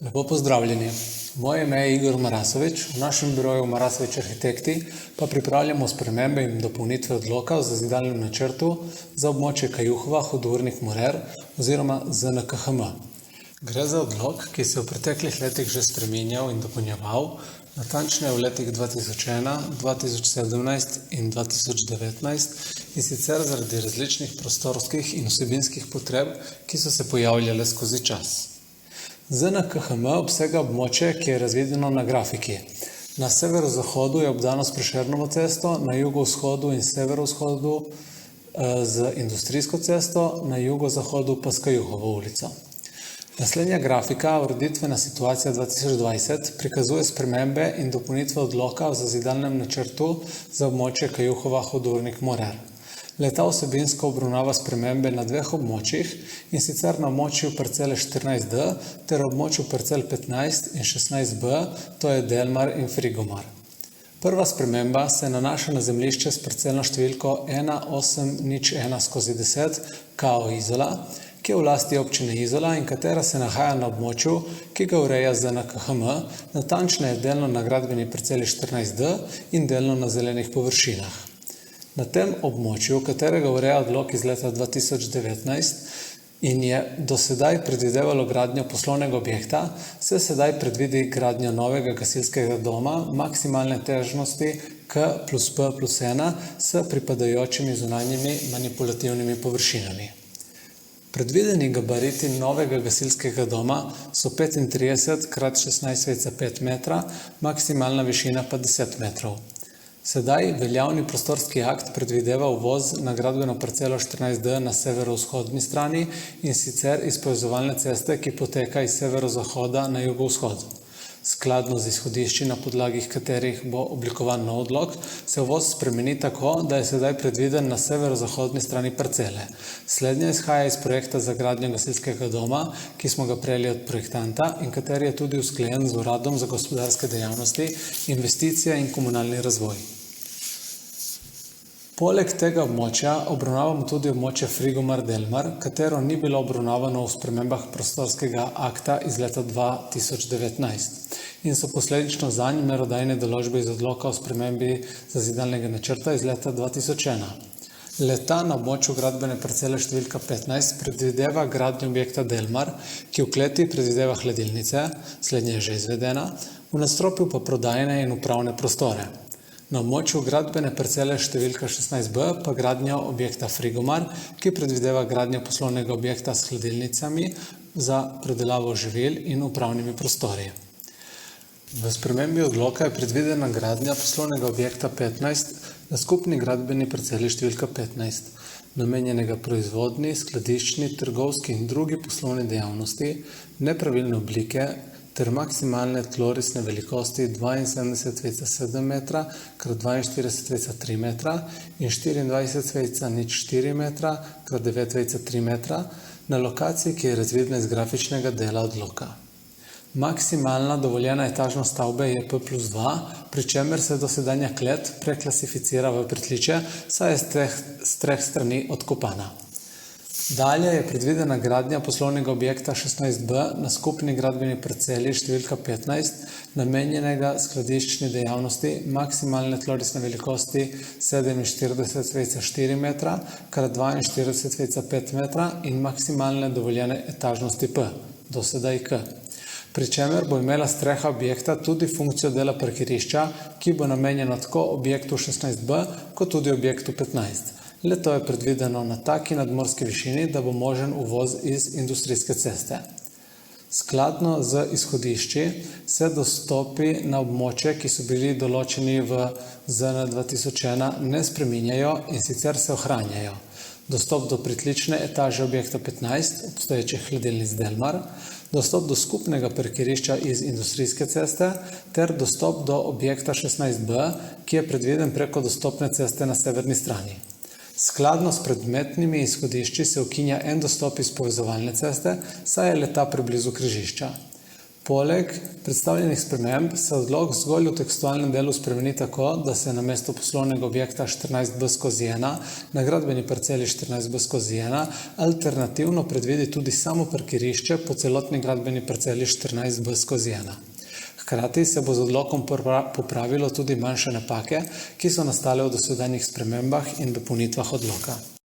Lepo pozdravljeni. Moje ime je Igor Marasovič. V našem biroju Marasovič Arhitekti pa pripravljamo spremembe in dopolnitve odloka o zazidalnem načrtu za območje Kajuhova, Hudournik, Morer oziroma ZNKHM. Gre za odlok, ki se je v preteklih letih že spreminjal in dopolnjeval, natančneje v letih 2001, 2017 in 2019, in sicer zaradi različnih prostorskih in vsebinskih potreb, ki so se pojavljale skozi čas. ZNKHM obsega območje, ki je razvideno na grafiki. Na severozahodu je obdano s Prešernovo cesto, na jugovzhodu in severovzhodu z industrijsko cesto, na jugozahodu pa s Kajuhovo ulico. Naslednja grafika, ureditvena situacija 2020, prikazuje spremembe in dopolnitve odloka o zazidalnem načrtu za območje Kajuhova, Hudournik, Morer. Leta vsebinsko obravnava spremembe na dveh območjih, in sicer na območju parcele 14D ter območju parcel 15 in 16B, to je Delmar in Frigomar. Prva sprememba se nanaša na zemljišče s parcelno številko 1801/10 KO Izola, ki je v lasti občine Izola in katera se nahaja na območju, ki ga ureja ZNKHM, natančneje delno na gradbeni parceli 14D in delno na zelenih površinah. Na tem območju, katerega ureja odlok iz leta 2019 in je do sedaj predvidevalo gradnjo poslovnega objekta, se sedaj predvidi gradnjo novega gasilskega doma maksimalne težnosti K+P+1 s pripadajočimi zunanjimi manipulativnimi površinami. Predvideni gabariti novega gasilskega doma so 35x16,5 metra, maksimalna višina pa 10 metrov. Sedaj veljavni prostorski akt predvideva uvoz na gradbeno parcelo 14D na severovzhodni strani, in sicer iz povezovalne ceste, ki poteka iz severozahoda na jugovzhod. Skladno z izhodišči, na podlagi katerih bo oblikovan nov odlok, se uvoz spremeni tako, da je sedaj predviden na severozahodni strani parcele. Slednja izhaja iz projekta za gradnjo gasilskega doma, ki smo ga prejeli od projektanta in kateri je tudi usklajen z Uradom za gospodarske dejavnosti, investicije in komunalni razvoj. Poleg tega območja obravnavamo tudi območje Frigomar-Delmar, katero ni bilo obravnavano v spremembah prostorskega akta iz leta 2019 in so posledično zanj merodajne določbe iz odloka o spremembi zazidalnega načrta iz leta 2001. Leta na območju gradbene parcele številka 15 predvideva gradnjo objekta Delmar, ki v kleti predvideva hladilnice, slednja je že izvedena, v nadstropju pa prodajne in upravne prostore. Na območju gradbene parcele številka 16B pa gradnjo objekta Frigomar, ki predvideva gradnjo poslovnega objekta s hladilnicami za predelavo živil in upravnimi prostori. V spremembi odloka je predvidena gradnja poslovnega objekta 15 na skupni gradbeni parceli številka 15, namenjenega proizvodni, skladiščni, trgovski in drugi poslovni dejavnosti, nepravilne oblike ter maksimalne tlorisne velikosti 72,7 metra x 42,3 metra in 24,04 metra x 9,3 metra na lokaciji, ki je razvidna iz grafičnega dela odloka. Maksimalna dovoljena etažnost stavbe je P+2, pri čemer se dosedanja klet preklasificira v pritličje, saj je s treh strani odkopana. Dalje je predvidena gradnja poslovnega objekta 16B na skupni gradbeni parceli številka 15, namenjenega skladiščni dejavnosti maksimalne tlorisne velikosti 47,4 metra x 42,5 metra in maksimalne dovoljene etažnosti P, dosedaj K. Pri čemer bo imela streha objekta tudi funkcijo dela parkirišča, ki bo namenjena tako objektu 16B kot tudi objektu 15. Le-to je predvideno na taki nadmorski višini, da bo možen uvoz iz industrijske ceste. Skladno z izhodišči se dostopi na območje, ki so bili določeni v ZN 2001, ne spreminjajo in sicer se ohranjajo. Dostop do pritlične etaže objekta 15, obstoječe hladilnic Delmar, dostop do skupnega parkirišča iz industrijske ceste ter dostop do objekta 16B, ki je predviden preko dostopne ceste na severni strani. Skladno s predmetnimi izhodišči se ukinja en dostop iz povezovalne ceste, saj je le-ta preblizu križišča. Poleg predstavljenih sprememb se odlok zgolj v tekstualnem delu spremeni tako, da se namesto poslovnega objekta 14b/1 na gradbeni parceli 14b/1 alternativno predvidi tudi samo parkirišče po celotni gradbeni parceli 14b/1. Hkrati se bo z odlokom popravilo tudi manjše napake, ki so nastale v dosedanjih spremembah in dopolnitvah odloka.